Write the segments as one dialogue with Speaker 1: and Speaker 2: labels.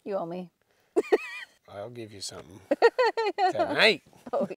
Speaker 1: You owe me.
Speaker 2: I'll give you something. Tonight.
Speaker 1: Oh.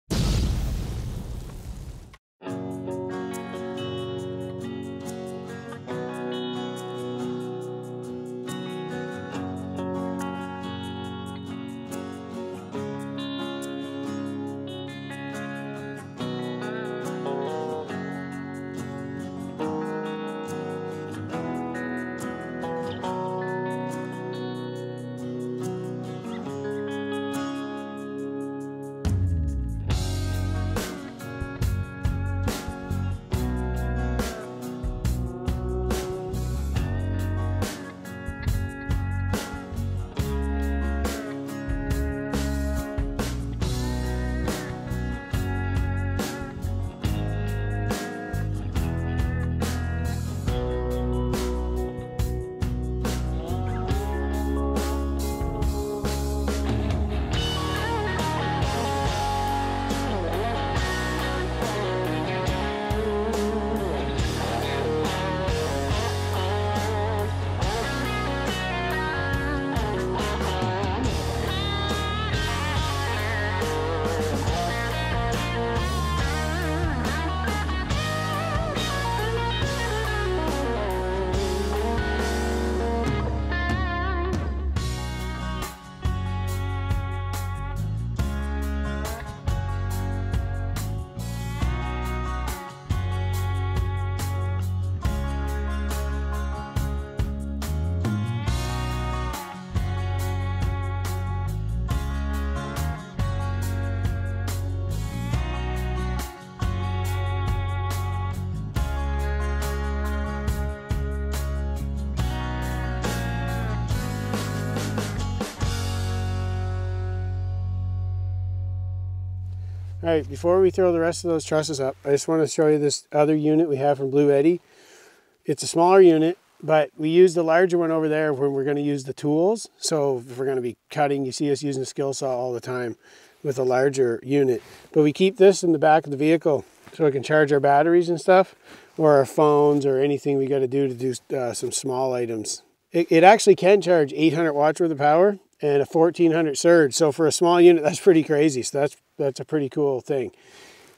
Speaker 2: All right, before we throw the rest of those trusses up, I just want to show you this other unit we have from Blue Eddy. It's a smaller unit, but we use the larger one over there when we're going to use the tools. So if we're going to be cutting, you see us using a skill saw all the time with a larger unit. But we keep this in the back of the vehicle so we can charge our batteries and stuff, or our phones, or anything we got to do some small items. It actually can charge 800 watts worth of power and a 1400 surge. So for a small unit, that's pretty crazy. So that's a pretty cool thing.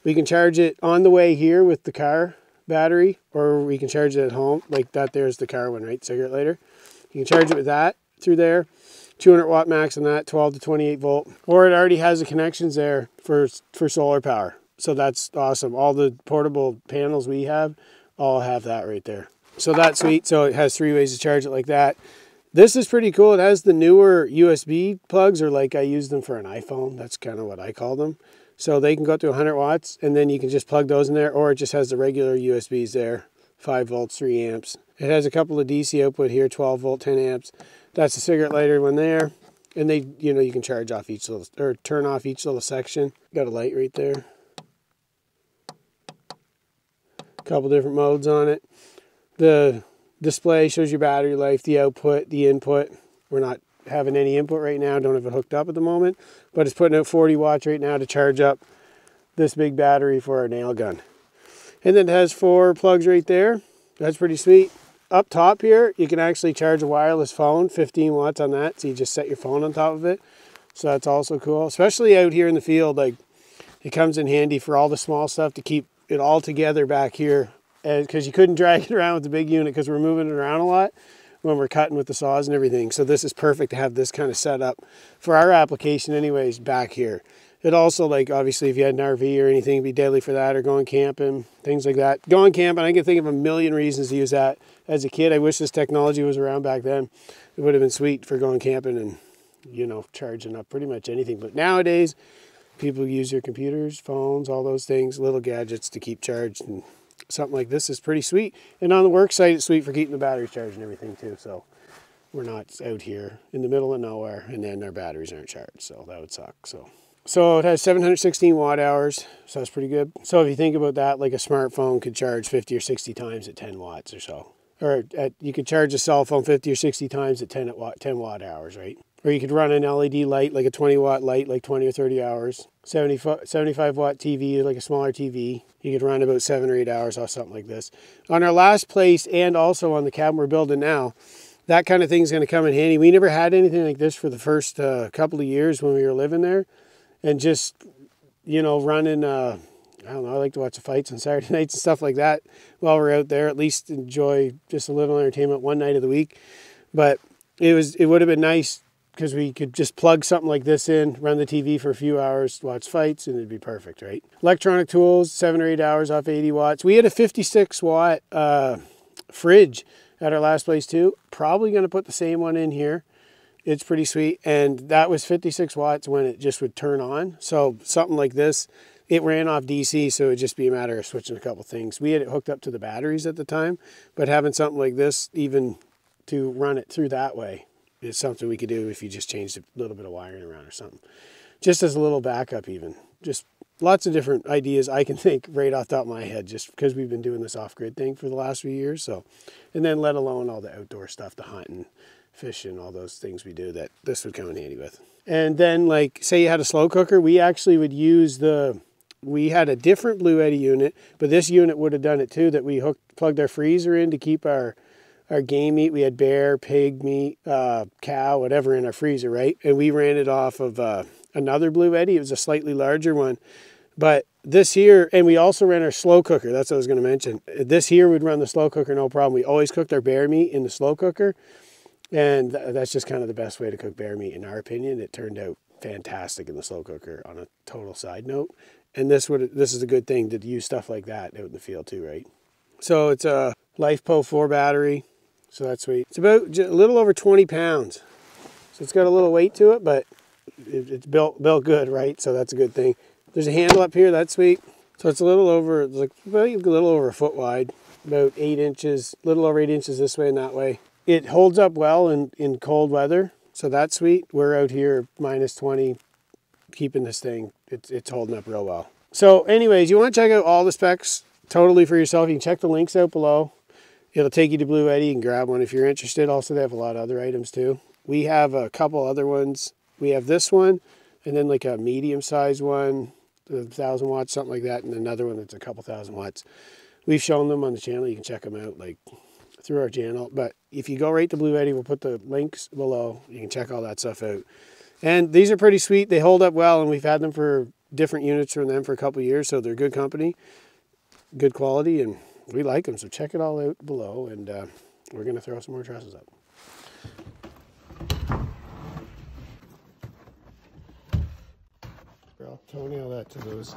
Speaker 2: We can charge it on the way here with the car battery, or we can charge it at home. Like that, there's the car one, right? Cigarette lighter. You can charge it with that through there. 200 watt max on that, 12 to 28 volt. Or it already has the connections there for solar power. So that's awesome. All the portable panels we have all have that right there. So that's sweet. So it has 3 ways to charge it like that. This is pretty cool. It has the newer USB plugs, or like I use them for an iPhone. That's kind of what I call them. So they can go up to 100 watts, and then you can just plug those in there, or it just has the regular USBs there, 5 volts, 3 amps. It has a couple of DC output here, 12 volt, 10 amps. That's a cigarette lighter one there. And they, you know, you can charge off each little, or turn off each little section. Got a light right there. A couple different modes on it. The display shows your battery life, the output, the input. We're not having any input right now, don't have it hooked up at the moment, but it's putting out 40 watts right now to charge up this big battery for our nail gun. And then it has 4 plugs right there. That's pretty sweet. Up top here, you can actually charge a wireless phone, 15 watts on that, so you just set your phone on top of it. So that's also cool, especially out here in the field. Like, it comes in handy for all the small stuff to keep it all together back here, because you couldn't drag it around with the big unit because we're moving it around a lot when we're cutting with the saws and everything. So this is perfect to have this kind of set up for our application anyways back here. It also, like, obviously if you had an RV or anything, it'd be deadly for that, or going camping, things like that. Going camping, I can think of a million reasons to use that. As a kid, I wish this technology was around back then. It would have been sweet for going camping and, you know, charging up pretty much anything. But nowadays, people use your computers, phones, all those things, little gadgets to keep charged, and something like this is pretty sweet. And on the work site, it's sweet for keeping the batteries charged and everything too. So we're not out here in the middle of nowhere and then our batteries aren't charged. So that would suck. So it has 716 watt hours. So that's pretty good. So if you think about that, like a smartphone could charge 50 or 60 times at 10 watts or so. Or you could charge a cell phone 50 or 60 times at 10 watt hours, right? Or you could run an LED light, like a 20 watt light, like 20 or 30 hours. 75 watt TV, like a smaller TV. You could run about 7 or 8 hours off something like this. On our last place, and also on the cabin we're building now, that kind of thing's going to come in handy. We never had anything like this for the first couple of years when we were living there. And just, you know, running, I don't know, I like to watch the fights on Saturday nights and stuff like that while we're out there. At least enjoy just a little entertainment one night of the week. But it would have been nice because we could just plug something like this in, run the TV for a few hours, watch fights, and it'd be perfect, right? Electronic tools, 7 or 8 hours off 80 watts. We had a 56 watt fridge at our last place too. Probably going to put the same one in here. It's pretty sweet. And that was 56 watts when it just would turn on. So something like this, it ran off DC, so it would just be a matter of switching a couple things. We had it hooked up to the batteries at the time, but having something like this, even to run it through that way, is something we could do if you just changed a little bit of wiring around or something. Just as a little backup even. Just lots of different ideas I can think right off the top of my head, just because we've been doing this off-grid thing for the last few years. So, and then let alone all the outdoor stuff, the hunting, fishing, all those things we do, that this would come in handy with. And then, like, say you had a slow cooker, we actually would use we had a different Blue Eddy unit, but this unit would have done it too, that we plugged our freezer in to keep our game meat. We had bear, pig meat, cow, whatever in our freezer, right? And we ran it off of another Blue Eddy. It was a slightly larger one. But this here, and we also ran our slow cooker. That's what I was going to mention. This here would run the slow cooker, no problem. We always cooked our bear meat in the slow cooker. And that's just kind of the best way to cook bear meat, in our opinion. It turned out fantastic in the slow cooker on a total side note. And this is a good thing to use stuff like that out in the field too, right? So it's a LifePo 4 battery. So that's sweet. It's about a little over 20 pounds. So it's got a little weight to it, but it's built good, right? So that's a good thing. There's a handle up here, that's sweet. So it's a little over, it's like about a little over a foot wide, about 8 inches, a little over 8 inches this way and that way. It holds up well in cold weather, so that's sweet. We're out here minus 20, keeping this thing, it's holding up real well. So anyways, you want to check out all the specs totally for yourself. You can check the links out below. It'll take you to Blue Eddy. You can grab one if you're interested. Also, they have a lot of other items too. We have a couple other ones. We have this one, and then like a medium-sized one, 1,000 watts, something like that, and another one that's a couple thousand watts. We've shown them on the channel. You can check them out like through our channel. But if you go right to Blue Eddy, we'll put the links below. You can check all that stuff out. And these are pretty sweet. They hold up well, and we've had them for different units from them for a couple of years, so they're good company, good quality, and we like them. So check it all out below, and we're going to throw some more trusses up. I'll toenail that to those.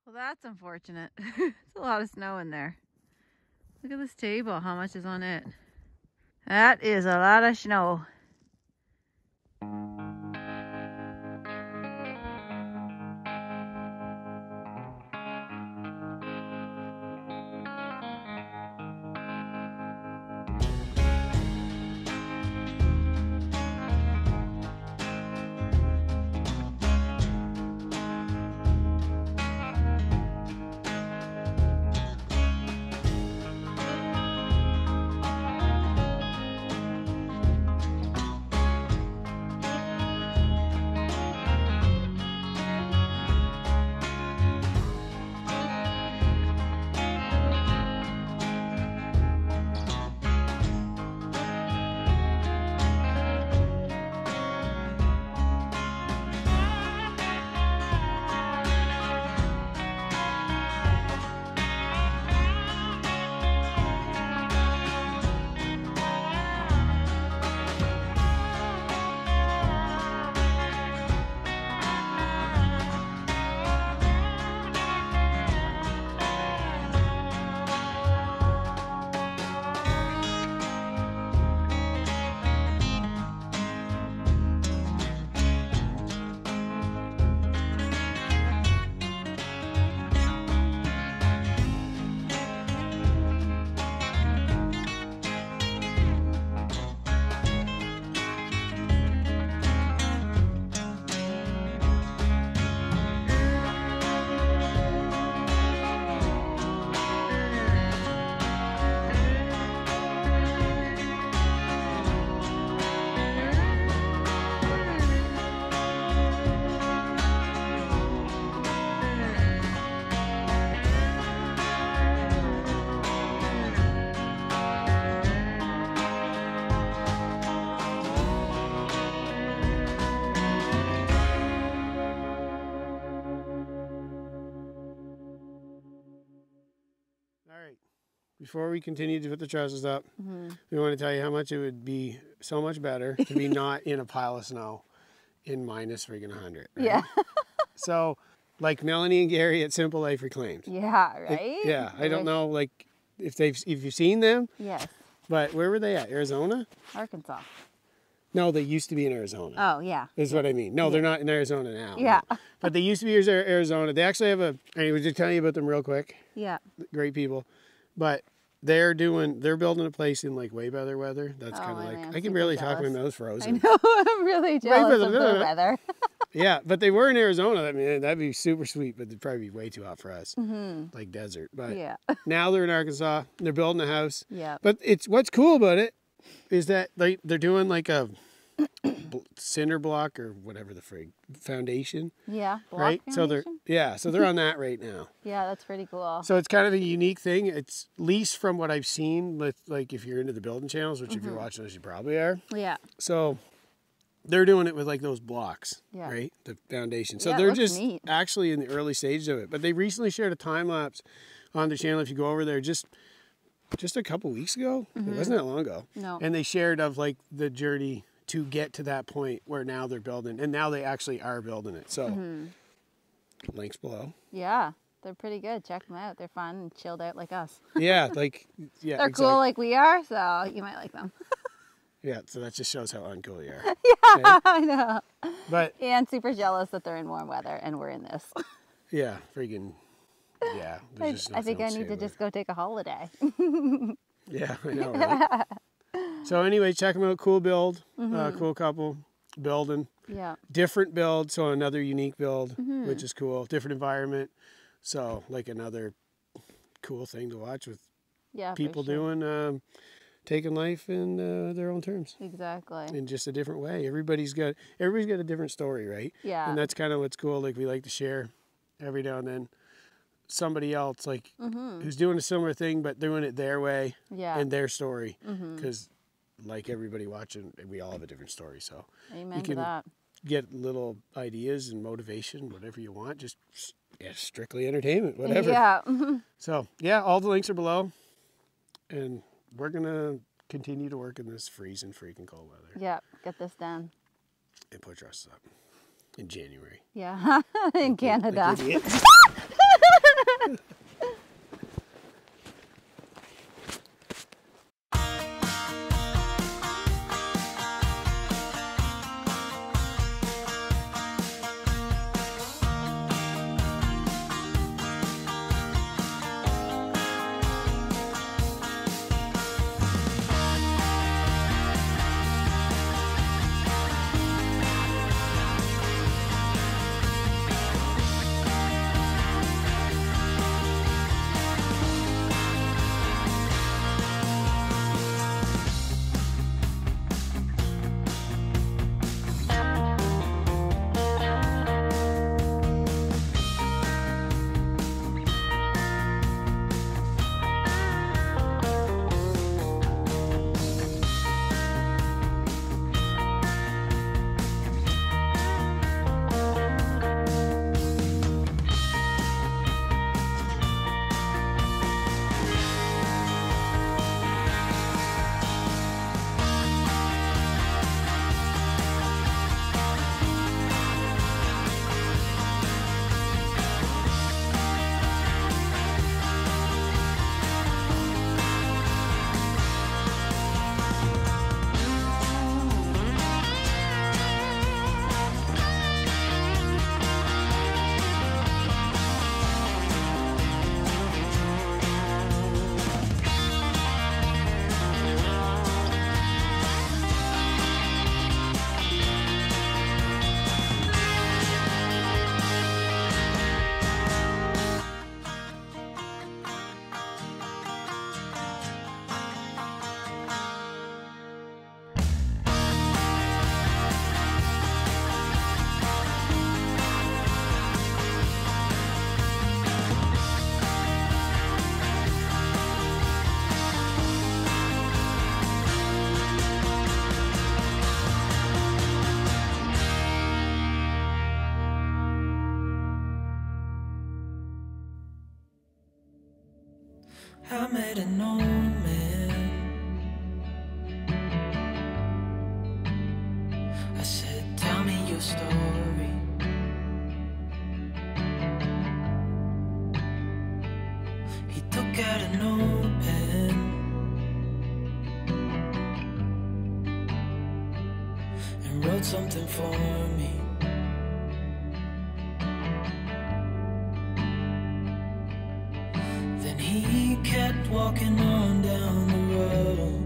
Speaker 1: Well, that's unfortunate. There's a lot of snow in there. Look at this table. How much is on it? That is a lot of snow.
Speaker 2: before we continue to put the trusses up, we want to tell you how much it would be so much better to be not in a pile of snow in minus friggin' 100. Right?
Speaker 1: Yeah.
Speaker 2: So, like Melanie and Gary at Simple Life Reclaimed.
Speaker 1: Yeah, right?
Speaker 2: Yeah, I don't know, like, if you've seen them.
Speaker 1: Yes.
Speaker 2: But where were they at? Arizona?
Speaker 1: Arkansas.
Speaker 2: No, they used to be in Arizona.
Speaker 1: Oh, yeah.
Speaker 2: Is what I mean. No, they're not in Arizona now.
Speaker 1: Yeah.
Speaker 2: But they used to be in Arizona. They actually have anyway, just tell you about them real quick.
Speaker 1: Yeah.
Speaker 2: Great people. But they're building a place in like way better weather. That's kind of like,
Speaker 1: man,
Speaker 2: I can
Speaker 1: super
Speaker 2: barely talk, my
Speaker 1: jealous.
Speaker 2: mouth's frozen.
Speaker 1: I know, I'm really jealous of the weather.
Speaker 2: Yeah, but they were in Arizona. I mean, that'd be super sweet, but it'd probably be way too hot for us. Like desert. But
Speaker 1: Yeah.
Speaker 2: now they're in Arkansas. They're building a house.
Speaker 1: Yeah.
Speaker 2: But what's cool about it is that they're doing like a cinder block or whatever the frig foundation.
Speaker 1: Yeah.
Speaker 2: Right?
Speaker 1: Foundation?
Speaker 2: So they're on that right now.
Speaker 1: Yeah, that's pretty cool.
Speaker 2: So it's kind of a unique thing. It's least from what I've seen with, like, if you're into the building channels, which if you're watching those, you probably are.
Speaker 1: Yeah.
Speaker 2: So they're doing it with like those blocks,
Speaker 1: Yeah.
Speaker 2: right? The foundation. So
Speaker 1: Yeah, it
Speaker 2: they're
Speaker 1: looks
Speaker 2: just
Speaker 1: neat.
Speaker 2: actually in the early stages of it. But they recently shared a time lapse on their channel. If you go over there, just a couple weeks ago. It wasn't that long ago.
Speaker 1: No.
Speaker 2: And they shared of like the journey to get to that point where now they're building, and now they actually are building it. So links below.
Speaker 1: Yeah. They're pretty good. Check them out. They're fun and chilled out like us.
Speaker 2: Yeah,
Speaker 1: They're
Speaker 2: exactly.
Speaker 1: cool like we are, so you might like them.
Speaker 2: Yeah, so that just shows how uncool you are.
Speaker 1: Yeah, I know.
Speaker 2: But
Speaker 1: And super jealous that they're in warm weather and we're in this.
Speaker 2: yeah, freaking yeah.
Speaker 1: I think I need to just go take a holiday.
Speaker 2: Yeah, I know, right? So anyway, check them out. Cool build, cool couple building.
Speaker 1: Yeah.
Speaker 2: Different build, so another unique build, which is cool. Different environment, so like another cool thing to watch with
Speaker 1: Yeah. for
Speaker 2: people
Speaker 1: sure.
Speaker 2: doing, taking life in their own terms.
Speaker 1: Exactly.
Speaker 2: In just a different way. Everybody's got a different story, right?
Speaker 1: Yeah.
Speaker 2: And that's kind of what's cool. Like we like to share every now and then somebody else like who's doing a similar thing but doing it their way
Speaker 1: Yeah.
Speaker 2: and their story. Because like everybody watching, we all have a different story. So
Speaker 1: Amen
Speaker 2: you
Speaker 1: to
Speaker 2: can
Speaker 1: that.
Speaker 2: get little ideas and motivation, whatever you want. Just strictly entertainment, whatever.
Speaker 1: Yeah.
Speaker 2: So yeah, all the links are below, and we're gonna continue to work in this freezing freaking cold weather
Speaker 1: Yeah. Get this done.
Speaker 2: and put trusses up in January.
Speaker 1: Yeah. In Canada.
Speaker 2: Like idiots.
Speaker 3: I met an old man. I said, tell me your story. He took out an old pen and wrote something for me. Then he kept walking on down the road,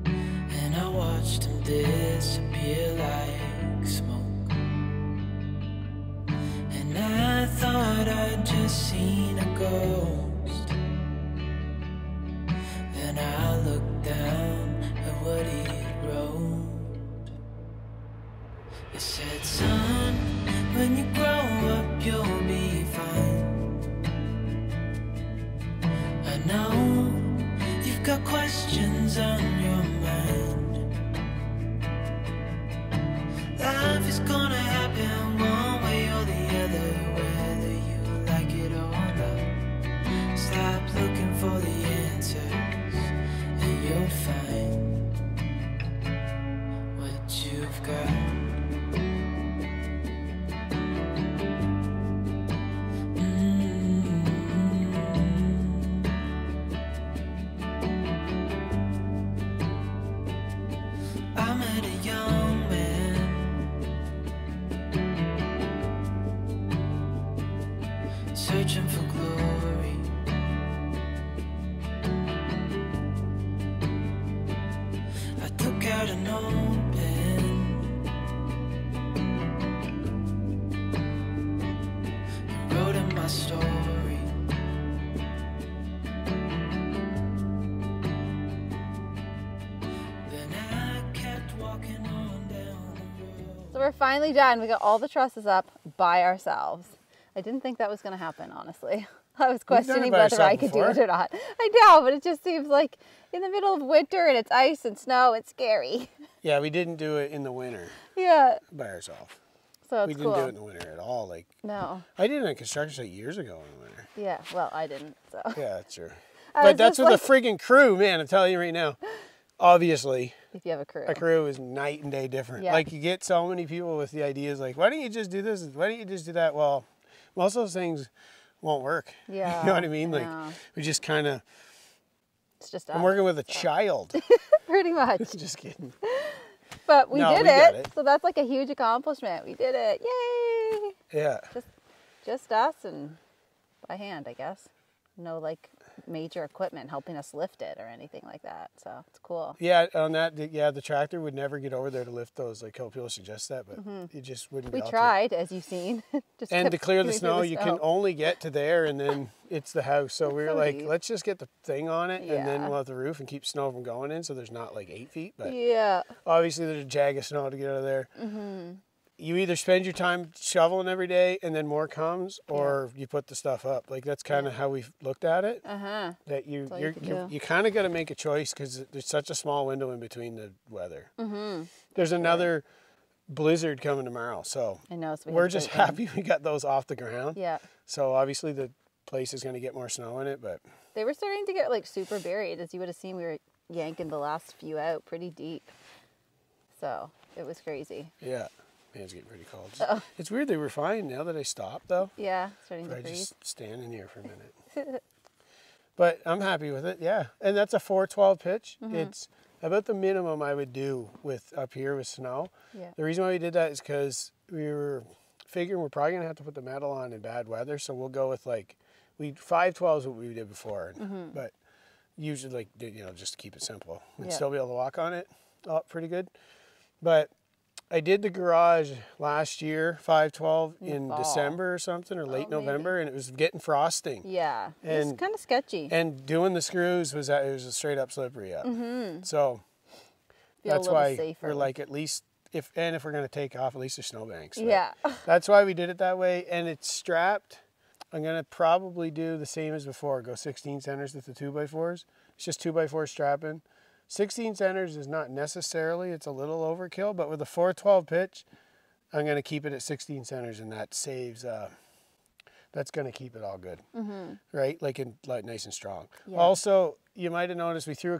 Speaker 3: and I watched him disappear like smoke. And I thought I'd just seen a ghost. Then I looked down at what he wrote. It said, son, when you grow up you'll be fine. I know you've got questions on your mind. Life is gonna happen one way or the other, whether you like it or not. Stop looking for the answers and you'll find what you've got. I met a young man. Searching for glory. I took out an old pen and wrote in my story. Then I kept walking on down the road.
Speaker 1: So we're finally done. We got all the trusses up by ourselves. I didn't think that was going to happen, honestly. I was questioning
Speaker 2: by
Speaker 1: whether I
Speaker 2: yourself
Speaker 1: could do it
Speaker 2: before.
Speaker 1: or not. I know, but it just seems like in the middle of winter and it's ice and snow, it's scary.
Speaker 2: Yeah, we didn't do it in the winter
Speaker 1: Yeah,
Speaker 2: by ourselves.
Speaker 1: so
Speaker 2: We
Speaker 1: it's
Speaker 2: didn't
Speaker 1: cool.
Speaker 2: do it in the winter at all. Like
Speaker 1: No,
Speaker 2: I did it on a construction site years ago in the winter.
Speaker 1: yeah, well, I didn't, so.
Speaker 2: Yeah, that's true.
Speaker 1: I
Speaker 2: But
Speaker 1: was
Speaker 2: that's
Speaker 1: just
Speaker 2: with a friggin' crew, man. I'm telling you right now. Obviously,
Speaker 1: If you have a crew.
Speaker 2: a crew is night and day different.
Speaker 1: Yeah.
Speaker 2: Like you get so many people with the ideas like, why don't you just do this? Why don't you just do that? Well, most of those things won't work.
Speaker 1: Yeah,
Speaker 2: You know what I mean?
Speaker 1: I
Speaker 2: Like
Speaker 1: know.
Speaker 2: we just kind of,
Speaker 1: It's just
Speaker 2: I'm
Speaker 1: us,
Speaker 2: working with a child.
Speaker 1: pretty much.
Speaker 2: Just kidding.
Speaker 1: But we
Speaker 2: No,
Speaker 1: did
Speaker 2: we got
Speaker 1: it,
Speaker 2: it.
Speaker 1: so that's like a huge accomplishment. We did it, yay!
Speaker 2: Yeah.
Speaker 1: Just us and by hand, I guess. No like major equipment helping us lift it or anything like that, so it's cool.
Speaker 2: Yeah, on that, yeah, the tractor would never get over there to lift those. Like how people suggest that, but it just wouldn't be
Speaker 1: We
Speaker 2: able to.
Speaker 1: tried, as you've seen. Just
Speaker 2: And
Speaker 1: kept
Speaker 2: to clear the
Speaker 1: getting through
Speaker 2: snow, you can only get to there, and then it's the house. So we were
Speaker 1: so
Speaker 2: like,
Speaker 1: deep.
Speaker 2: let's just get the thing on it, and then
Speaker 1: Yeah.
Speaker 2: we'll have the roof and keep snow from going in, so there's not like 8 feet. But
Speaker 1: Yeah.
Speaker 2: obviously, there's a jag of snow to get out of there. You either spend your time shoveling every day, and then more comes, or you put the stuff up. Like that's kind of how we've looked at it.
Speaker 1: Uh-huh.
Speaker 2: That you
Speaker 1: all you can do.
Speaker 2: you kind of got to make a choice because there's such a small window in between the weather. There's another blizzard coming tomorrow, so
Speaker 1: I know, so we
Speaker 2: we're
Speaker 1: had to
Speaker 2: just
Speaker 1: wait then.
Speaker 2: happy we got those off the ground.
Speaker 1: Yeah.
Speaker 2: So obviously the place is going to get more snow in it, but
Speaker 1: They were starting to get like super buried. As you would have seen, we were yanking the last few out pretty deep. So it was crazy.
Speaker 2: yeah, man, it's getting pretty cold.
Speaker 1: Uh-oh.
Speaker 2: It's weird they were fine now that I stopped though.
Speaker 1: Yeah, starting to
Speaker 2: I
Speaker 1: freeze.
Speaker 2: just stand in here for a minute. But I'm happy with it, yeah. And that's a 412 pitch. It's about the minimum I would do with up here with snow.
Speaker 1: Yeah.
Speaker 2: The reason why we did that is because we were figuring we're probably gonna have to put the metal on in bad weather, so we'll go with like 512 is what we did before, but usually like just to keep it simple and
Speaker 1: Yeah.
Speaker 2: still be able to walk on it pretty good. But I did the garage last year, 512 in
Speaker 1: fall.
Speaker 2: December or something, or late
Speaker 1: maybe.
Speaker 2: November, and it was getting frosting.
Speaker 1: Yeah.
Speaker 2: And-
Speaker 1: It's kind of sketchy.
Speaker 2: And doing the screws was it was a straight up slippery up. So
Speaker 1: Feel a
Speaker 2: that's
Speaker 1: little
Speaker 2: why
Speaker 1: safer.
Speaker 2: we're like at least if we're gonna take off, at least there's snowbanks. So
Speaker 1: Yeah.
Speaker 2: that's why we did it that way, and it's strapped. I'm gonna probably do the same as before. Go 16 centers with the 2x4s. It's just 2x4 strapping. 16 centers is not necessarily. It's a little overkill, but with a 412 pitch, I'm gonna keep it at 16 centers, and that saves That's going to keep it all good, right? Like nice and strong.
Speaker 1: Yeah.
Speaker 2: Also, you might have noticed we threw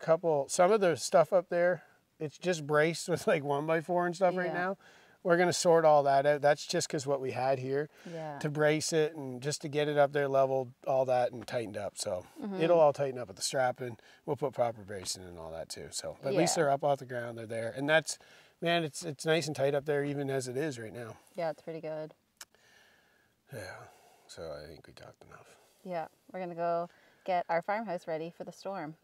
Speaker 2: some of the stuff up there. It's just braced with like 1x4 and stuff right now. We're going to sort all that out. That's just because what we had here to brace it and just to get it up there leveled, all that and tightened up. So it'll all tighten up with the strapping. We'll put proper bracing and all that too. So but at least they're up off the ground. They're there. And that's, man, it's nice and tight up there even as it is right now.
Speaker 1: Yeah, it's pretty good.
Speaker 2: Yeah. So I think we talked enough.
Speaker 1: Yeah, we're going to go get our farmhouse ready for the storm.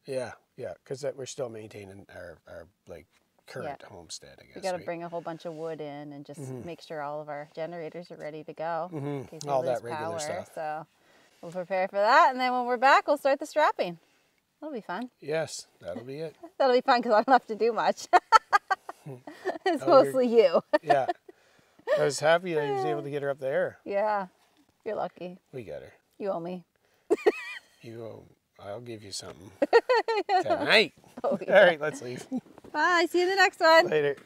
Speaker 2: Yeah, because we're still maintaining our like current homestead, I guess.
Speaker 1: We got to bring a whole bunch of wood in and just make sure all of our generators are ready to go. In case we
Speaker 2: all
Speaker 1: lose
Speaker 2: that regular
Speaker 1: power.
Speaker 2: stuff.
Speaker 1: So we'll prepare for that, and then when we're back, we'll start the strapping. That'll be fun.
Speaker 2: Yes, that'll be it.
Speaker 1: That'll be fun because I don't have to do much. It's mostly you.
Speaker 2: Yeah. I was happy that I was able to get her up there.
Speaker 1: Yeah, you're lucky.
Speaker 2: We got her.
Speaker 1: You owe me.
Speaker 2: I'll give you something tonight.
Speaker 1: Oh,
Speaker 2: All right, let's leave.
Speaker 1: Bye. See you in the next one.
Speaker 2: Later.